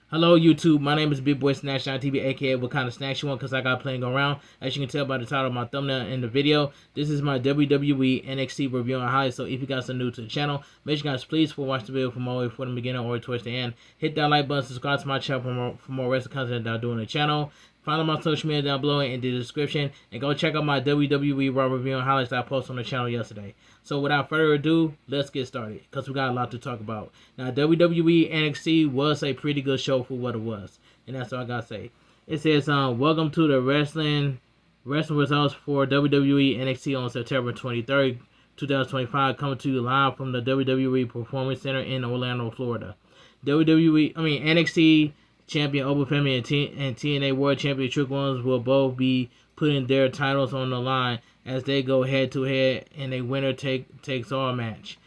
Hello YouTube, my name is Big Boy Snatch on TV, aka what kind of snacks you want, because I got plenty going around. As you can tell by the title of my thumbnail in the video, this is my WWE NXT review and highlights. So if you guys are new to the channel, make sure you guys please watch the video from all the way from the beginning or towards the end. Hit that like button, subscribe to my channel for more wrestling content that I do on the channel. Follow my social media down below in the description, and go check out my WWE Raw review and highlights that I posted on the channel yesterday. So without further ado, let's get started, because we got a lot to talk about. Now, WWE NXT was a pretty good show for what it was, and that's all I gotta say. It says, welcome to the wrestling results for WWE NXT on September 23rd, 2025, coming to you live from the WWE Performance Center in Orlando, Florida. NXT champion Open Family and TNA World Champion Trick Ones will both be putting their titles on the line as they go head to head in a winner takes all match.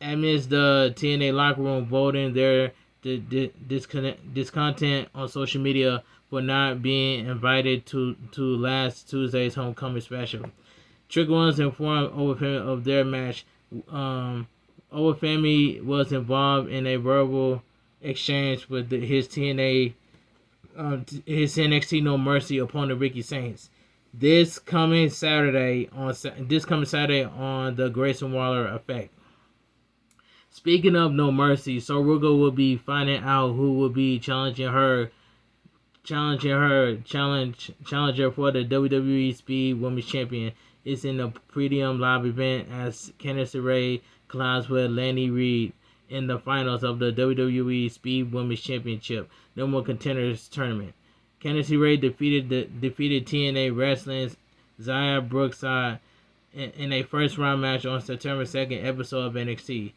Amidst the TNA locker room voting their discontent on social media for not being invited to last Tuesday's homecoming special. Trick Ones informed Open Family of their match. Open Family was involved in a verbal exchange with his NXT No Mercy opponent Ricky Saints. This coming Saturday on the Grayson Waller Effect. Speaking of No Mercy, Soruga will be finding out who will be challenger for the WWE Speed Women's Champion. It's in the Premium Live event as Candice LeRae collides with Lanny Reed in the finals of the WWE Speed Women's Championship No More Contenders Tournament. Candice LeRae defeated TNA Wrestling's Zaya Brookside in a first round match on September 2nd episode of NXT.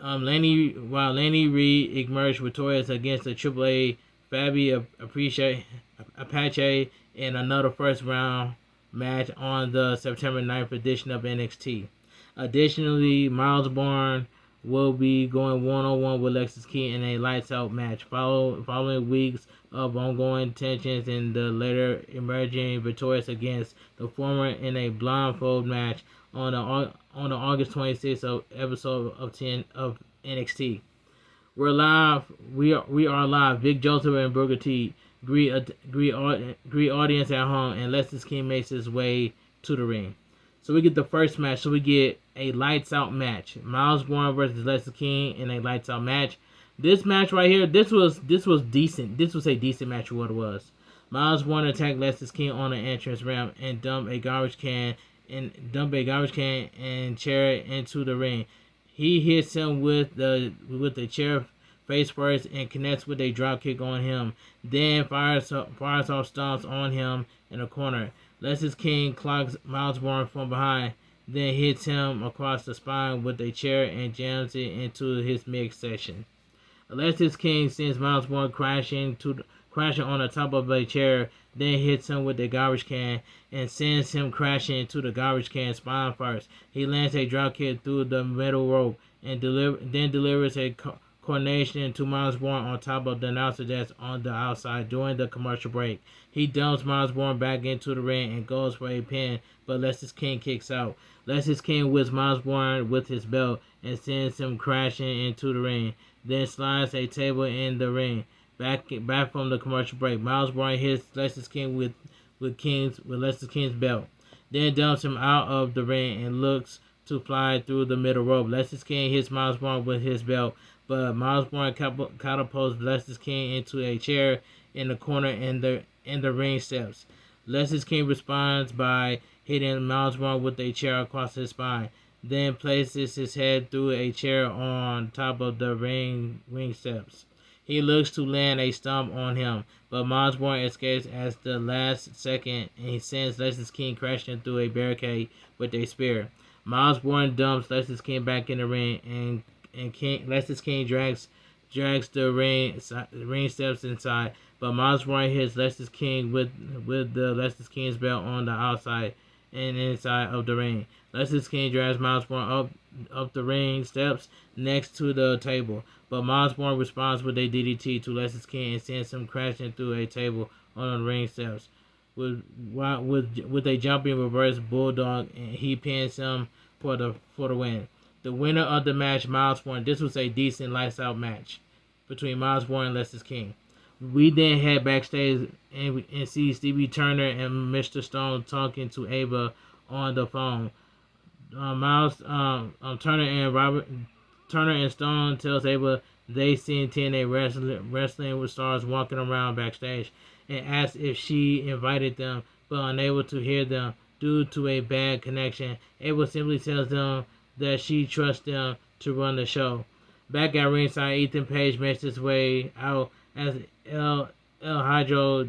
Lanny Reed emerged victorious against the AAA Fabi Apache in another first round match on the September 9th edition of NXT. Additionally, Miles Bourne will be going one-on-one with Lexis King in a lights-out match, following weeks of ongoing tensions, and the later emerging victorious against the former in a blindfold match on the August 26th episode of NXT. We're live. We are live. Vic Joseph and Booker T greet audience at home, and Lexis King makes his way to the ring. So we get the first match. So we get a lights out match. Miles Bourne versus Lexis King in a lights out match. This match right here, this was decent. This was a decent match for what it was. Miles Bourne attacked Lexis King on the entrance ramp and dumped a garbage can and chair into the ring. He hits him with the chair face first and connects with a drop kick on him. Then fires off stomps on him in the corner. Lexis King clocks Miles Bourne from behind, then hits him across the spine with a chair and jams it into his midsection. Lexis King sends Miles Bourne crashing on the top of a chair, then hits him with a garbage can and sends him crashing into the garbage can spine first. He lands a drop kick through the middle rope and then delivers a coronation to Miles Bourne on top of the announcer desk on the outside during the commercial break. He dumps Miles Bourne back into the ring and goes for a pin, but Lexis King kicks out. Lexis King whips Miles Bourne with his belt and sends him crashing into the ring, then slides a table in the ring. Back from the commercial break, Miles Bourne hits Lexis King with Lexis King's belt, then dumps him out of the ring and looks to fly through the middle rope. Lexis King hits Miles Bourne with his belt, but Miles Bourne catapults Lexis King into a chair in the corner in the ring steps. Lexis King responds by hitting Miles Bourne with a chair across his spine, then places his head through a chair on top of the ring steps. He looks to land a stomp on him, but Miles Bourne escapes at the last second, and he sends Lexis King crashing through a barricade with a spear. Miles Bourne dumps Lexis King back in the ring, and Lexis King drags the ring steps inside, but Miles Bourne hits Lexis King with the Lexis King's belt on the outside and inside of the ring. Lexis King drags Miles Bourne up the ring steps next to the table, but Miles Bourne responds with a DDT to Lexis King and sends him crashing through a table on the ring steps. With a jumping reverse bulldog, and he pins him for the win. The winner of the match, Miles Bourne. This was a decent lights out match between Miles Bourne and Lexis King. We then head backstage and see Stevie Turner and Mr. Stone talking to Ava on the phone. Miles Turner and Stone tells Ava they seen TNA wrestling with stars walking around backstage and asks if she invited them, but unable to hear them due to a bad connection. Ava simply tells them that she trusts them to run the show. Back at ringside, Ethan Page makes his way out as El Hydro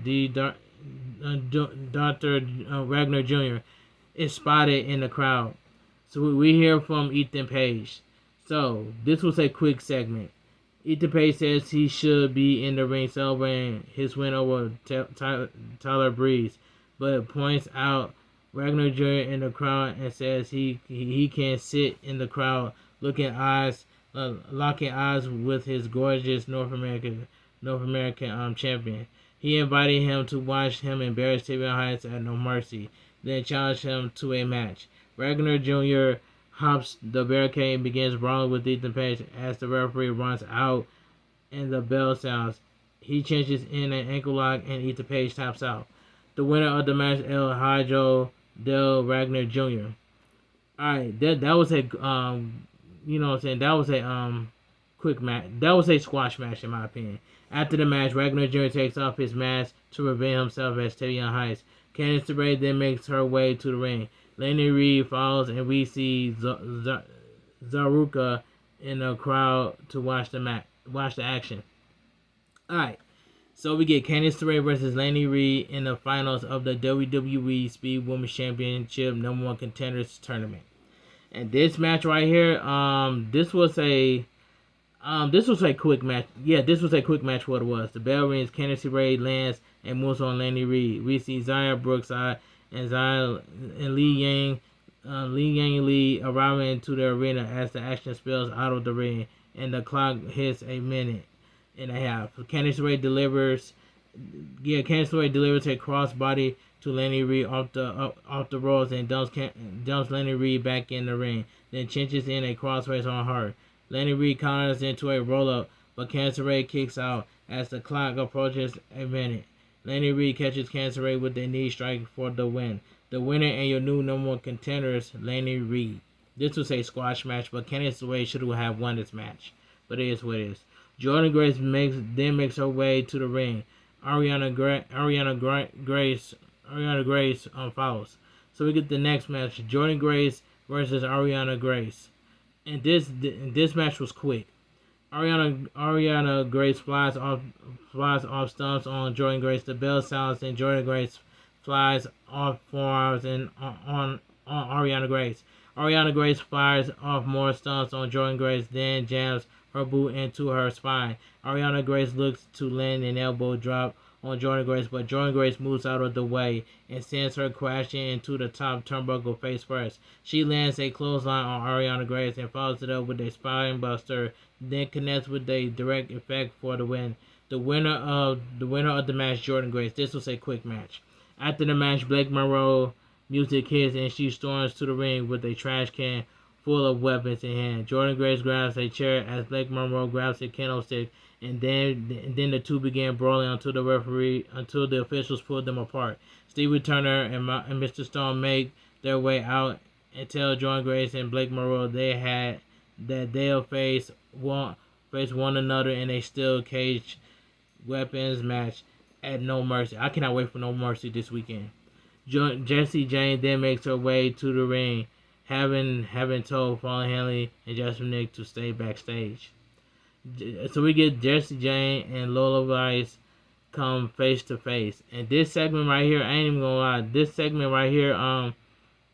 Dr. Ragnar Jr. is spotted in the crowd. So we hear from Ethan Page. So this was a quick segment. Ethan Page says he should be in the ring celebrating his win over Tyler Breeze, but points out Ragnar Jr. in the crowd and says he can sit in the crowd locking eyes with his gorgeous North American champion. He invited him to watch him embarrass Tavion Heights at No Mercy, then challenged him to a match. Ragnar Jr. hops the barricade and begins brawling with Ethan Page as the referee runs out and the bell sounds. He changes in an ankle lock and Ethan Page taps out. The winner of the match, El Hijo del Ragnar Jr. Alright, that was a you know what I'm saying, that was a quick match. That was a squash match in my opinion. After the match, Ragnar Jr. takes off his mask to reveal himself as Tavion Heights. Candice LeRae then makes her way to the ring. Laney Reed follows, and we see Zaruka in the crowd to watch the action. Alright, so we get Candice LeRae versus Laney Reed in the finals of the WWE Speed Women's Championship #1 Contenders Tournament. And this match right here, this was a quick match. Yeah, this was a quick match for what it was. The bell rings, Candice LeRae lands and moves on Laney Reed. We see Zaya Brookside and Li Yang Lee arriving into the arena as the action spills out of the ring and the clock hits a minute and a half. Candice LeRae delivers a crossbody to Laney Reed off the ropes and dumps Laney Reed back in the ring. Then cinches in a crossface on her. Laney Reed counters into a roll-up, but Candice LeRae kicks out as the clock approaches a minute. Laney Reed catches Candice LeRae with a knee strike for the win. The winner and your new #1 contenders, Laney Reed. This was a squash match, but Candice LeRae should have won this match. But it is what it is. Jordan Grace makes her way to the ring. Ariana Grace follows. So we get the next match: Jordan Grace versus Ariana Grace. And this match was quick. Ariana Grace flies off stumps on Jordan Grace. The bell sounds and Jordan Grace flies off forearms and on Ariana Grace. Ariana Grace fires off more stumps on Jordan Grace, then jams her boot into her spine. Ariana Grace looks to land an elbow drop on Jordan Grace, but Jordan Grace moves out of the way and sends her crashing into the top turnbuckle face first. She lands a clothesline on Ariana Grace and follows it up with a spine buster, then connects with a direct effect for the win. The winner of the match, Jordan Grace. This was a quick match. After the match, Blake Monroe music hits and she storms to the ring with a trash can full of weapons in hand. Jordan Grace grabs a chair as Blake Monroe grabs a candlestick, and then the two began brawling until the officials pulled them apart. Stevie Turner and Mr. Stone make their way out and tell Jordan Grace and Blake Monroe they'll face one another in a steel cage weapons match at No Mercy. I cannot wait for No Mercy this weekend. Jessie Jane then makes her way to the ring, having told Fallon Henley and Jasmine Nick to stay backstage. So we get Jessie Jane and Lola Vice come face to face. And this segment right here, I ain't even gonna lie, this segment right here,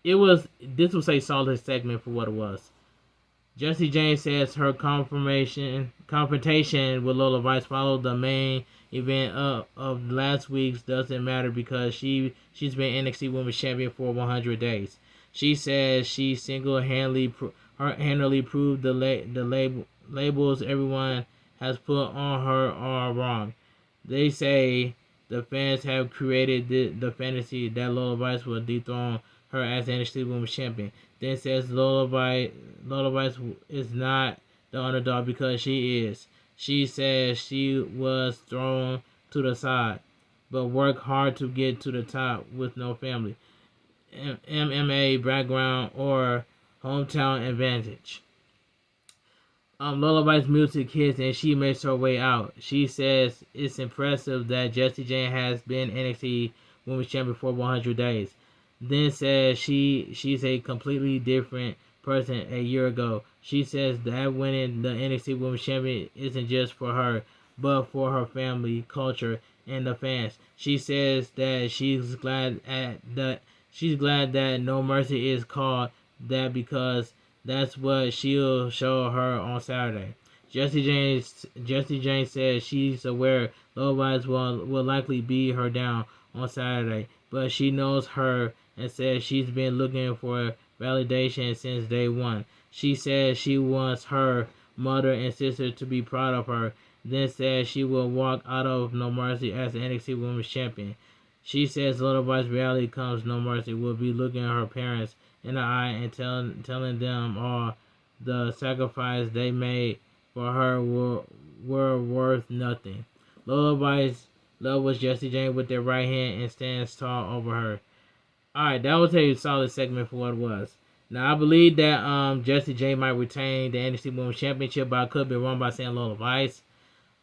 this was a solid segment for what it was. Jessie Jane says her confrontation with Lola Vice followed the main event of last week's doesn't matter because she's been NXT Women's Champion for 100 days. She says she single-handedly proved the labels everyone has put on her are wrong. They say the fans have created the fantasy that Lola Vice will dethrone her as NXT Women's Champion. Then says Lola Vice is not the underdog because she is. She says she was thrown to the side, but work hard to get to the top with no family, MMA background, or hometown advantage. Lullaby's music hits and she makes her way out. She says it's impressive that Jessie Jane has been NXT Women's Champion for 100 days. Then says she's a completely different person a year ago. She says that winning the NXT Women's Champion isn't just for her, but for her family, culture, and the fans. She says that she's glad that No Mercy is called that because that's what she'll show her on Saturday. Jessie Jane says she's aware Low will likely be her down on Saturday, but she knows her and says she's been looking for validation since day one. She says she wants her mother and sister to be proud of her, then says she will walk out of No Mercy as the NXT Women's Champion. She says Lullaby's reality comes No Mercy will be looking at her parents in the eye and telling them all the sacrifice they made for her were worth nothing. Lullaby's love was Jessie Jane with their right hand and stands tall over her. Alright, that was a solid segment for what it was. Now I believe that Jessie Jane might retain the NXT Women's Championship, but I could be wrong by saying Lullaby's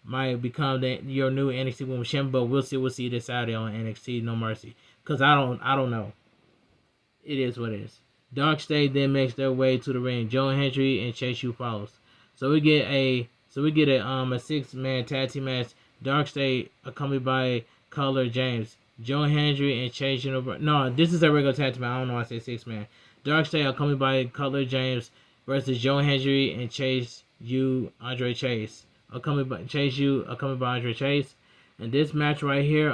might become your new NXT Women's Champion, but we'll see. We'll see this Saturday on NXT No Mercy. Cause I don't know. It is what it is. Dark State then makes their way to the ring. Joe Hendry and Chase U follows. So we get a 6-man tag team match. Dark State accompanied by Cutler James, Joe Hendry and Chase U. No, this is a regular tag team. I don't know why I say 6-man. Dark State accompanied by Cutler James versus Joe Hendry and Chase U. Andre Chase. Accompanied by Andre Chase. And this match right here,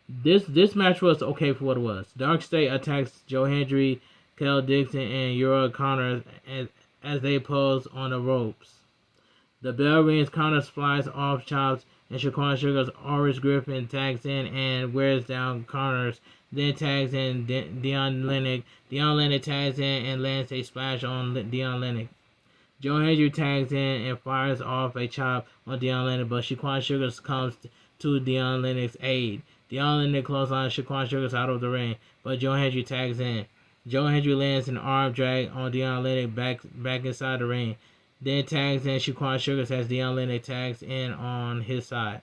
this match was okay for what it was. Dark State attacks Joe Hendry, Kel Dixon, and Uriah Connors as they pose on the ropes. The bell rings, Connors flies off chops, and Shaquan Sugar's Oris Griffin tags in and wears down Connors, then tags in Dion Lennox. Dion Lennox tags in and lands a splash on Dion Lennox. Joe Hendry tags in and fires off a chop on Dion Lennox, but Shaquan Sugar comes to Dion Lennox's aid. Dion Lennox clotheslines Shaquan Sugar out of the ring, but Joe Hendry tags in. Joe Hendry lands an arm drag on Dion Lennox back inside the ring, then tags in Shaquan Sugar as Dion Lennox tags in on his side.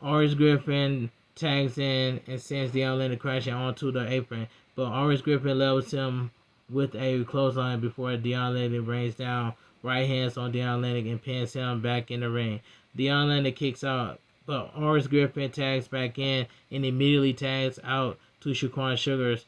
Oris Griffin tags in and sends Dion Lennox crashing onto the apron, but Oris Griffin levels him with a clothesline before Dion Lennox rains down right hands on Dion Lennox and pins him back in the ring. Dion Lennox kicks out, but Oris Griffin tags back in and immediately tags out to Shaquan Sugars.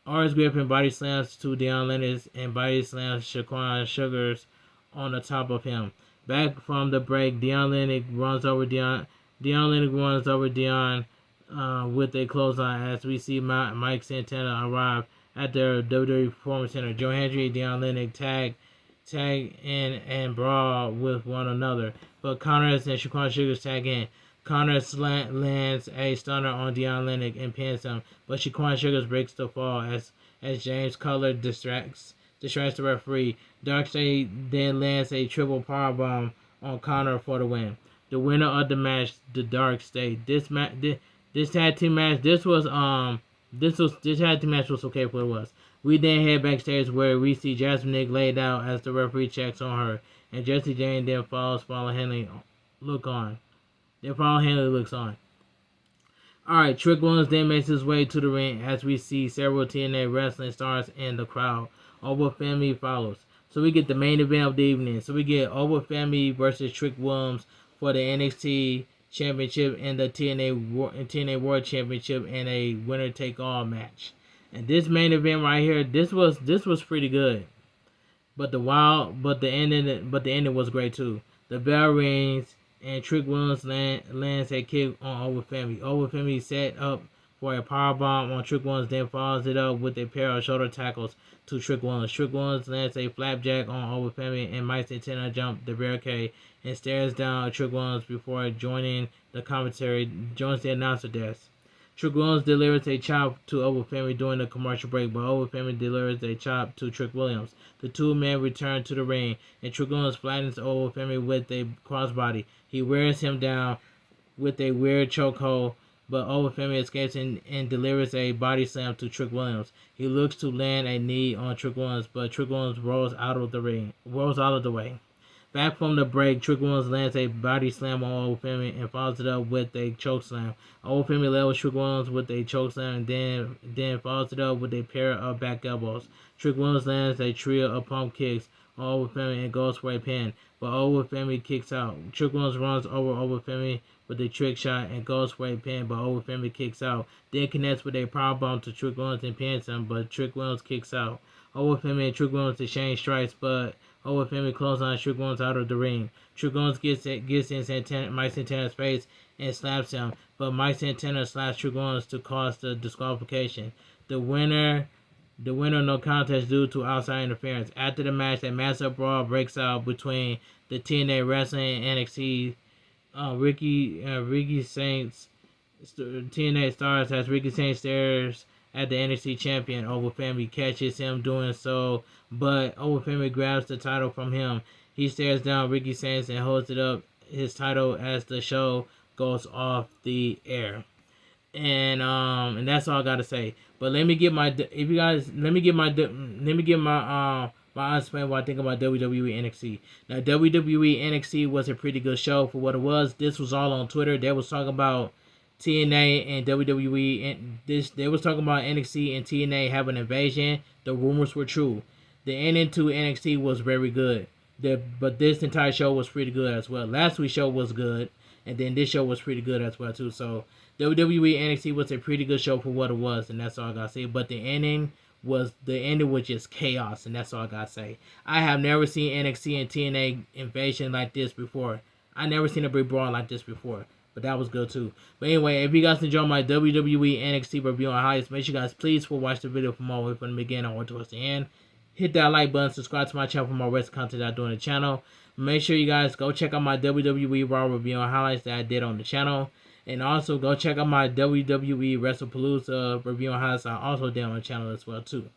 Oris Griffin body slams to Dion Lennox and body slams Shaquan Sugars on the top of him. Back from the break, Dion Lennox runs over Dion with a clothesline as we see Mike Santana arrive at their WWE Performance Center. Joe Hendry and Dion Lennox tag in and brawl with one another, but Connors and Shaquan Sugars tag in. Connors lands a stunner on Dion Lennox and pins him, but Shaquan Sugars breaks the fall as James Cutler distracts the referee. Dark State then lands a triple powerbomb on Connor for the win. The winner of the match, the Dark State. This tag team match, this tag team match was okay for what it was. We then head backstage where we see Jasmine Nick laid out as the referee checks on her, and Jessie Jane then follows Paula Henley looks on. Alright, Trick Williams then makes his way to the ring as we see several TNA wrestling stars in the crowd. Oba Family follows. So we get the main event of the evening. So we get Oba Family versus Trick Williams for the NXT Championship and the TNA World Championship in a winner-take-all match. And this main event right here, this was pretty good. But the ending was great too. The bell rings and Trick Williams lands a kick on Oba Family. Oba Family set up for a powerbomb on Trick Williams, then follows it up with a pair of shoulder tackles to Trick Williams. Trick Williams lands a flapjack on Oba Family, and Mike Santana jumps the barricade and stares down at Trick Williams before joins the announcer desk. Trick Williams delivers a chop to Oba Family during the commercial break, but Oba Family delivers a chop to Trick Williams. The two men return to the ring, and Trick Williams flattens Oba Family with a crossbody. He wears him down with a weird chokehold, but Obafemi escapes and delivers a body slam to Trick Williams. He looks to land a knee on Trick Williams, but Trick Williams rolls out of the way. Back from the break, Trick Williams lands a body slam on Obafemi and follows it up with a choke slam. Obafemi levels Trick Williams with a choke slam and then follows it up with a pair of back elbows. Trick Williams lands a trio of pump kicks on Obafemi and goes for a pin, but Obafemi kicks out. Trick Williams runs over Obafemi with a trick shot and goes for a pin, but Obafemi kicks out. Then connects with a powerbomb to Trick Williams and pins him, but Trick Williams kicks out. Obafemi and Trick Williams exchange strikes, but Obafemi clotheslines Trick Williams out of the ring. Trick Williams gets in Mike Santana's face and slaps him, but Mike Santana slaps Trick Williams to cause the disqualification. The winner no contest due to outside interference. After the match, a massive brawl breaks out between the TNA Wrestling and NXT. Ricky Saints, TNA stars as Ricky Saints stares at the NXT champion. Obafemi catches him doing so, but Obafemi grabs the title from him. He stares down Ricky Saints and holds it up his title as the show goes off the air. And that's all I gotta say. But let me get my my explain what I think about WWE NXT. Now WWE NXT was a pretty good show for what it was. This was all on Twitter. They was talking about TNA and WWE, and they was talking about NXT and TNA having an invasion. The rumors were true. The ending to NXT was very good. But this entire show was pretty good as well. Last week's show was good, and then this show was pretty good as well too. So WWE NXT was a pretty good show for what it was, and that's all I gotta say. But the ending was just chaos, and that's all I gotta say. I have never seen NXT and TNA invasion like this before. I never seen a big brawl like this before, but that was good too. But anyway, if you guys enjoyed my WWE NXT review on highlights, make sure you guys please watch the video from all the way from the beginning or towards the end. Hit that like button, subscribe to my channel for more wrestling content I do on the channel. Make sure you guys go check out my WWE Raw review and highlights that I did on the channel. And also go check out my WWE WrestlePalooza review and highlights I also did on the channel as well too.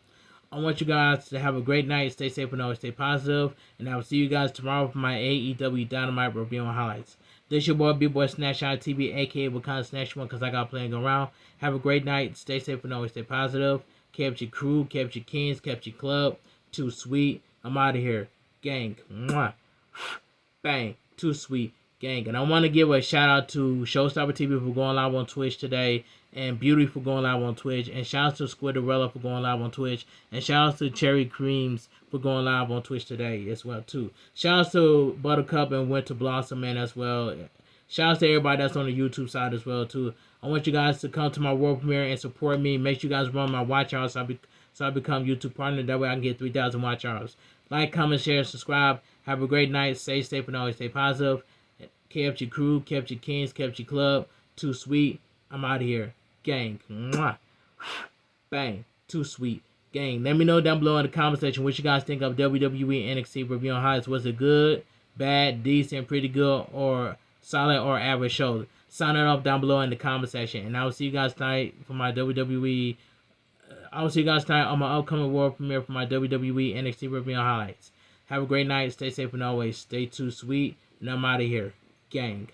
I want you guys to have a great night, stay safe and always stay positive. And I will see you guys tomorrow for my AEW Dynamite review and highlights. This your boy B-Boy Snapshot TV, aka Wakanda Snatch One, because I got playing around. Have a great night, stay safe and always stay positive. Kept your crew, kept your kings, kept your club. Too sweet. I'm out of here. Gang. Mwah. Bang. Too sweet. Gang. And I want to give a shout out to Showstopper TV for going live on Twitch today. And Beauty for going live on Twitch. And shout out to Squidderella for going live on Twitch. And shout out to Cherry Creams for going live on Twitch today as well too. Shout out to Buttercup and Winter Blossom Man as well. Shout out to everybody that's on the YouTube side as well too. I want you guys to come to my world premiere and support me. Make sure you guys run my watch hours so I become YouTube partner. That way I can get 3,000 watch hours. Like, comment, share, subscribe. Have a great night. Stay safe and always stay positive. Kept your crew, kept your kings, kept your club. Too sweet. I'm out of here. Gang. Mwah. Bang. Too sweet. Gang. Let me know down below in the comment section what you guys think of WWE NXT review on highlights. Was it good, bad, decent, pretty good, or solid or average show? Sign it up down below in the comment section. And I will see you guys tonight for my WWE. I will see you guys tonight on my upcoming world premiere for my WWE NXT review on highlights. Have a great night. Stay safe and always stay too sweet. And I'm out of here. Gang.